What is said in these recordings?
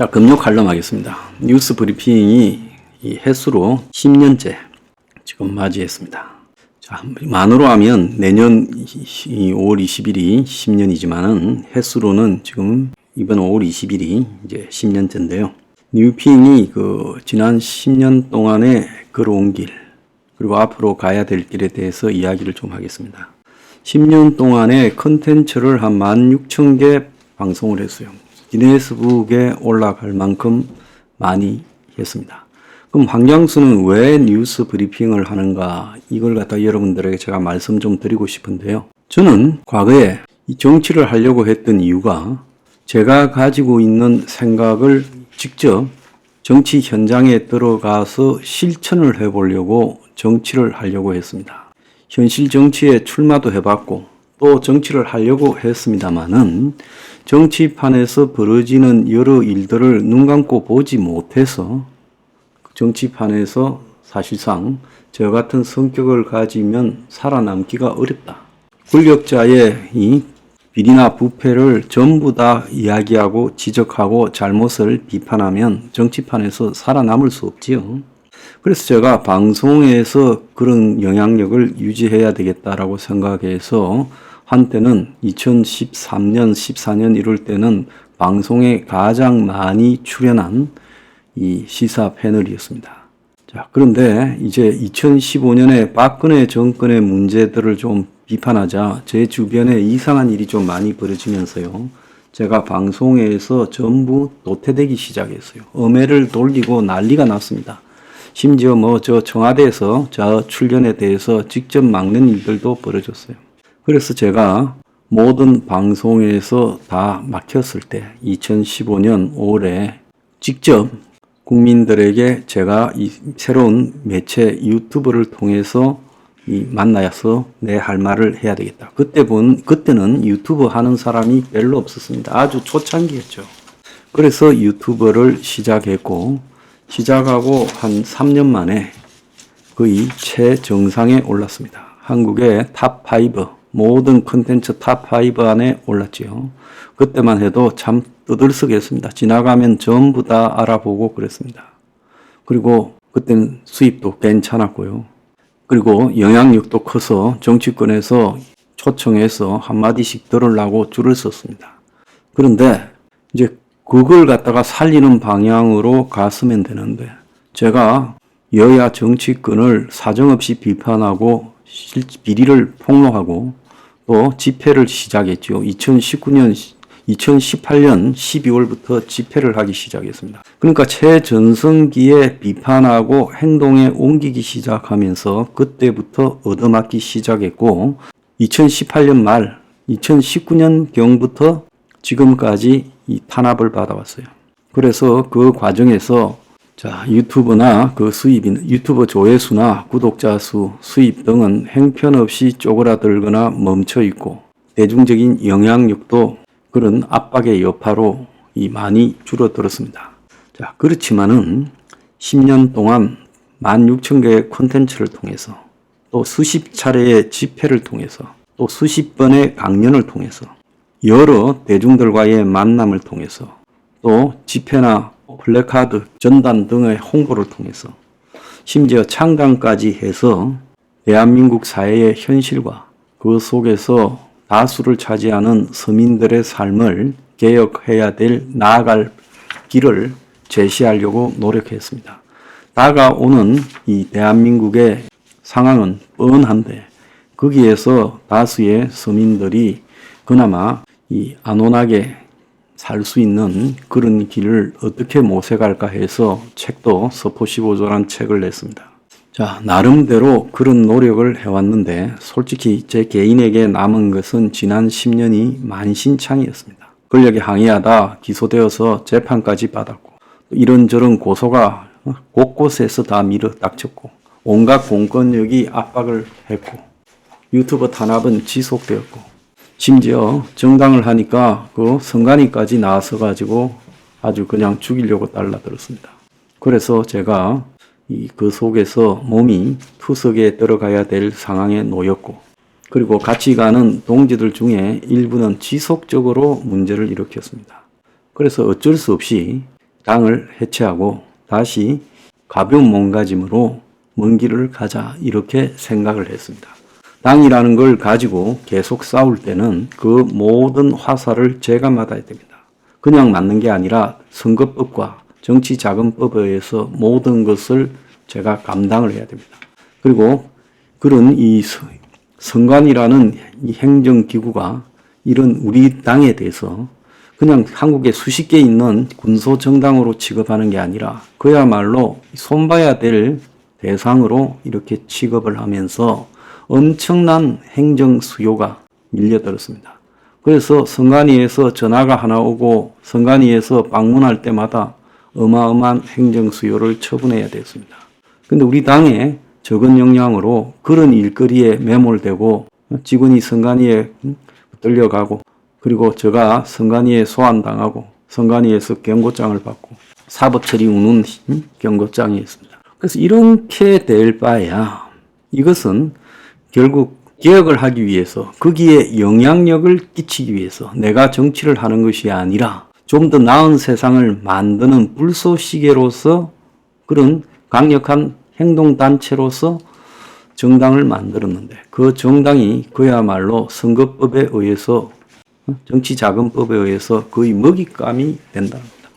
자, 금요 칼럼 하겠습니다. 뉴스 브리핑이 이 횟수로 10년째 지금 맞이했습니다. 자, 만으로 하면 내년 5월 20일이 10년이지만은 횟수로는 지금 이번 5월 20일이 이제 10년째인데요. 뉴핑이 지난 10년 동안에 걸어온 길, 그리고 앞으로 가야 될 길에 대해서 이야기를 좀 하겠습니다. 10년 동안에 컨텐츠를 한 16,000개 방송을 했어요. 기네스북에 올라갈 만큼 많이 했습니다. 그럼 황장수는 왜 뉴스 브리핑을 하는가? 이걸 갖다 여러분들에게 제가 말씀 좀 드리고 싶은데요. 저는 과거에 이 정치를 하려고 했던 이유가 제가 가지고 있는 생각을 직접 정치 현장에 들어가서 실천을 해보려고 정치를 하려고 했습니다. 현실 정치에 출마도 해봤고 또 정치를 하려고 했습니다만은 정치판에서 벌어지는 여러 일들을 눈 감고 보지 못해서 정치판에서 사실상 저 같은 성격을 가지면 살아남기가 어렵다. 권력자의 이 비리나 부패를 전부 다 이야기하고 지적하고 잘못을 비판하면 정치판에서 살아남을 수 없지요. 그래서 제가 방송에서 그런 영향력을 유지해야 되겠다라고 생각해서 한때는 2013년, 14년 이럴 때는 방송에 가장 많이 출연한 이 시사 패널이었습니다. 자, 그런데 이제 2015년에 박근혜 정권의 문제들을 좀 비판하자 제 주변에 이상한 일이 좀 많이 벌어지면서요. 제가 방송에서 전부 도태되기 시작했어요. 엄해를 돌리고 난리가 났습니다. 심지어 저 청와대에서 저 출연에 대해서 직접 막는 일들도 벌어졌어요. 그래서 제가 모든 방송에서 다 막혔을 때 2015년 5월에 직접 국민들에게 제가 이 새로운 매체 유튜브를 통해서 만나서 내 할 말을 해야 되겠다. 그때는 유튜브 하는 사람이 별로 없었습니다. 아주 초창기였죠. 그래서 유튜브를 시작했고 시작하고 한 3년 만에 거의 최정상에 올랐습니다. 한국의 탑5 모든 컨텐츠 탑5 안에 올랐지요. 그때만 해도 참 떠들썩했습니다. 지나가면 전부 다 알아보고 그랬습니다. 그리고 그때는 수입도 괜찮았고요. 그리고 영향력도 커서 정치권에서 초청해서 한마디씩 들으려고 줄을 섰습니다. 그런데 이제 그걸 갖다가 살리는 방향으로 갔으면 되는데 제가 여야 정치권을 사정없이 비판하고 비리를 폭로하고 또 집회를 시작했죠. 2018년 12월부터 집회를 하기 시작했습니다. 그러니까 최전성기에 비판하고 행동에 옮기기 시작하면서 그때부터 얻어맞기 시작했고 2018년 말 2019년 경부터 지금까지 이 탄압을 받아왔어요. 그래서 그 과정에서 유튜브나 유튜브 조회수나 구독자 수, 수입 등은 형편없이 쪼그라들거나 멈춰 있고 대중적인 영향력도 그런 압박의 여파로 많이 줄어들었습니다. 자, 그렇지만은 10년 동안 16,000개의 콘텐츠를 통해서 또 수십 차례의 집회를 통해서 또 수십 번의 강연을 통해서 여러 대중들과의 만남을 통해서 또 집회나 플래카드, 전단 등의 홍보를 통해서 심지어 창간까지 해서 대한민국 사회의 현실과 그 속에서 다수를 차지하는 서민들의 삶을 개혁해야 될 나아갈 길을 제시하려고 노력했습니다. 다가오는 이 대한민국의 상황은 뻔한데 거기에서 다수의 서민들이 그나마 안온하게 살 수 있는 그런 길을 어떻게 모색할까 해서 책도 서포 15조라는 책을 냈습니다. 자, 나름대로 그런 노력을 해왔는데 솔직히 제 개인에게 남은 것은 지난 10년이 만신창이었습니다. 권력에 항의하다 기소되어서 재판까지 받았고 이런저런 고소가 곳곳에서 다 밀어닥쳤고 온갖 공권력이 압박을 했고 유튜브 탄압은 지속되었고 심지어 정당을 하니까 선관위까지 나와서 가지고 아주 그냥 죽이려고 달라들었습니다. 그래서 제가 그 속에서 몸이 투석에 들어가야 될 상황에 놓였고 그리고 같이 가는 동지들 중에 일부는 지속적으로 문제를 일으켰습니다. 그래서 어쩔 수 없이 당을 해체하고 다시 가벼운 몸가짐으로 먼 길을 가자 이렇게 생각을 했습니다. 당이라는 걸 가지고 계속 싸울 때는 그 모든 화살을 제가 맞아야 됩니다. 그냥 맞는 게 아니라 선거법과 정치자금법에 의해서 모든 것을 제가 감당을 해야 됩니다. 그리고 그런 이 선관위라는 이 행정기구가 이런 우리 당에 대해서 그냥 한국에 수십 개 있는 군소정당으로 취급하는 게 아니라 그야말로 손봐야 될 대상으로 이렇게 취급을 하면서 엄청난 행정 수요가 밀려들었습니다. 그래서 선관위에서 전화가 하나 오고 선관위에서 방문할 때마다 어마어마한 행정 수요를 처분해야 됐습니다. 근데 우리 당의 적은 역량으로 그런 일거리에 매몰되고 직원이 선관위에 떨려가고 그리고 제가 선관위에 소환당하고 선관위에서 경고장을 받고 사법처리 우는 경고장이 있습니다. 그래서 이렇게 될 바에야 이것은 결국 개혁을 하기 위해서 거기에 영향력을 끼치기 위해서 내가 정치를 하는 것이 아니라 좀 더 나은 세상을 만드는 불쏘시개로서 그런 강력한 행동단체로서 정당을 만들었는데 그 정당이 그야말로 선거법에 의해서 정치자금법에 의해서 거의 먹잇감이 된답니다.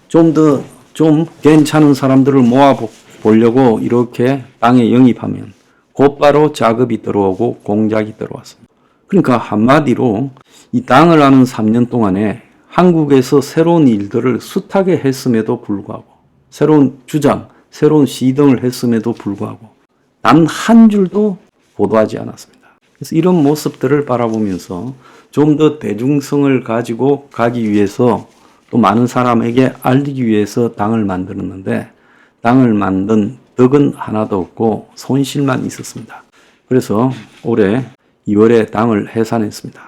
좀 괜찮은 사람들을 모아보려고 이렇게 당에 영입하면 곧바로 자급이 들어오고 공작이 들어왔습니다. 그러니까 한마디로 이 당을 하는 3년 동안에 한국에서 새로운 일들을 숱하게 했음에도 불구하고 새로운 주장, 새로운 시등을 했음에도 불구하고 단 한 줄도 보도하지 않았습니다. 그래서 이런 모습들을 바라보면서 좀 더 대중성을 가지고 가기 위해서 또 많은 사람에게 알리기 위해서 당을 만들었는데 당을 만든 덕은 하나도 없고 손실만 있었습니다. 그래서 올해 2월에 당을 해산했습니다.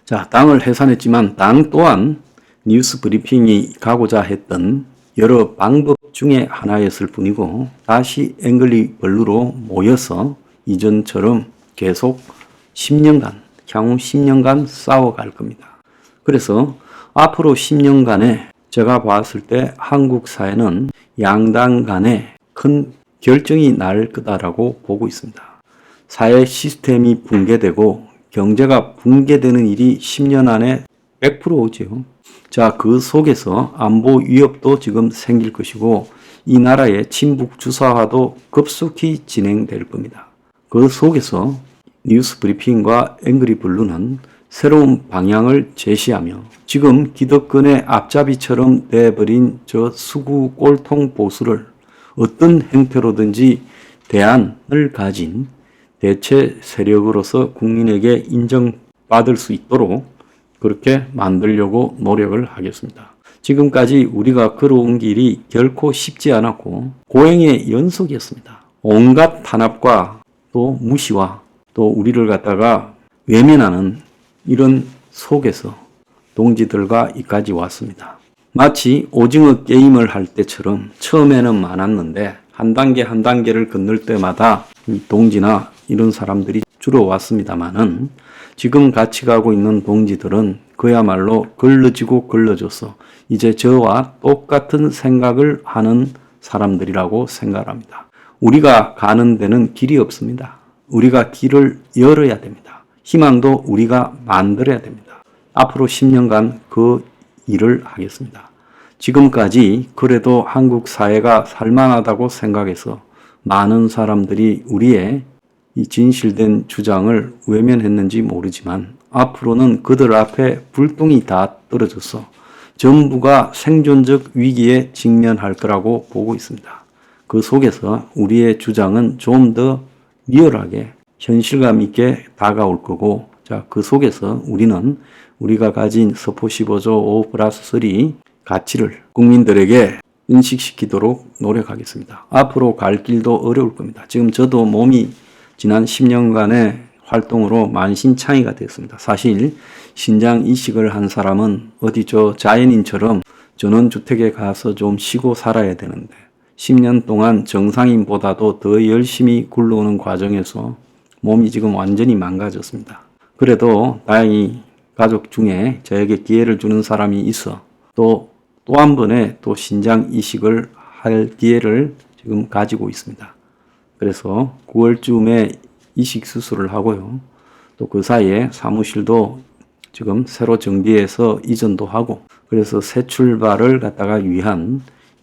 자, 당을 해산했지만 당 또한 뉴스 브리핑이 가고자 했던 여러 방법 중에 하나였을 뿐이고 다시 앵글리 블루로 모여서 이전처럼 계속 10년간, 향후 10년간 싸워갈 겁니다. 그래서 앞으로 10년간에 제가 봤을 때 한국 사회는 양당 간에 큰 결정이 날 거다라고 보고 있습니다. 사회 시스템이 붕괴되고 경제가 붕괴되는 일이 10년 안에 100% 오죠. 자, 그 속에서 안보 위협도 지금 생길 것이고 이 나라의 친북 주사화도 급속히 진행될 겁니다. 그 속에서 뉴스 브리핑과 앵그리 블루는 새로운 방향을 제시하며 지금 기득권의 앞잡이처럼 돼버린 저 수구 꼴통 보수를 어떤 형태로든지 대안을 가진 대체 세력으로서 국민에게 인정받을 수 있도록 그렇게 만들려고 노력을 하겠습니다. 지금까지 우리가 걸어온 길이 결코 쉽지 않았고 고행의 연속이었습니다. 온갖 탄압과 또 무시와 또 우리를 갖다가 외면하는 이런 속에서 동지들과 이까지 왔습니다. 마치 오징어 게임을 할 때처럼 처음에는 많았는데 한 단계 한 단계를 건널 때마다 이 동지나 이런 사람들이 줄어왔습니다만은 지금 같이 가고 있는 동지들은 그야말로 걸러지고 걸러져서 이제 저와 똑같은 생각을 하는 사람들이라고 생각합니다. 우리가 가는 데는 길이 없습니다. 우리가 길을 열어야 됩니다. 희망도 우리가 만들어야 됩니다. 앞으로 10년간 그 일을 하겠습니다. 지금까지 그래도 한국 사회가 살만하다고 생각해서 많은 사람들이 우리의 이 진실된 주장을 외면했는지 모르지만 앞으로는 그들 앞에 불똥이 다 떨어져서 전부가 생존적 위기에 직면할 거라고 보고 있습니다. 그 속에서 우리의 주장은 좀 더 리얼하게 현실감 있게 다가올 거고 자, 그 속에서 우리는 우리가 가진 서포 15조 5+3 가치를 국민들에게 인식시키도록 노력하겠습니다. 앞으로 갈 길도 어려울 겁니다. 지금 저도 몸이 지난 10년간의 활동으로 만신창이가 됐습니다. 사실 신장 이식을 한 사람은 어디 저 자연인처럼 전원주택에 가서 좀 쉬고 살아야 되는데 10년 동안 정상인보다도 더 열심히 굴러오는 과정에서 몸이 지금 완전히 망가졌습니다. 그래도 다행히 가족 중에 저에게 기회를 주는 사람이 있어 또 또 한 번의 또 신장 이식을 할 기회를 지금 가지고 있습니다. 그래서 9월쯤에 이식 수술을 하고요. 또 그 사이에 사무실도 지금 새로 정비해서 이전도 하고, 그래서 새 출발을 갖다가 위한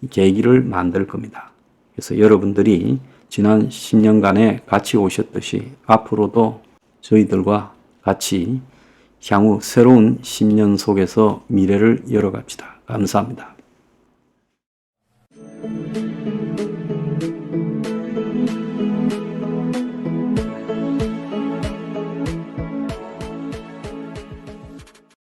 계기를 만들 겁니다. 그래서 여러분들이 지난 10년간에 같이 오셨듯이 앞으로도 저희들과 같이 향후 새로운 10년 속에서 미래를 열어갑시다. 감사합니다.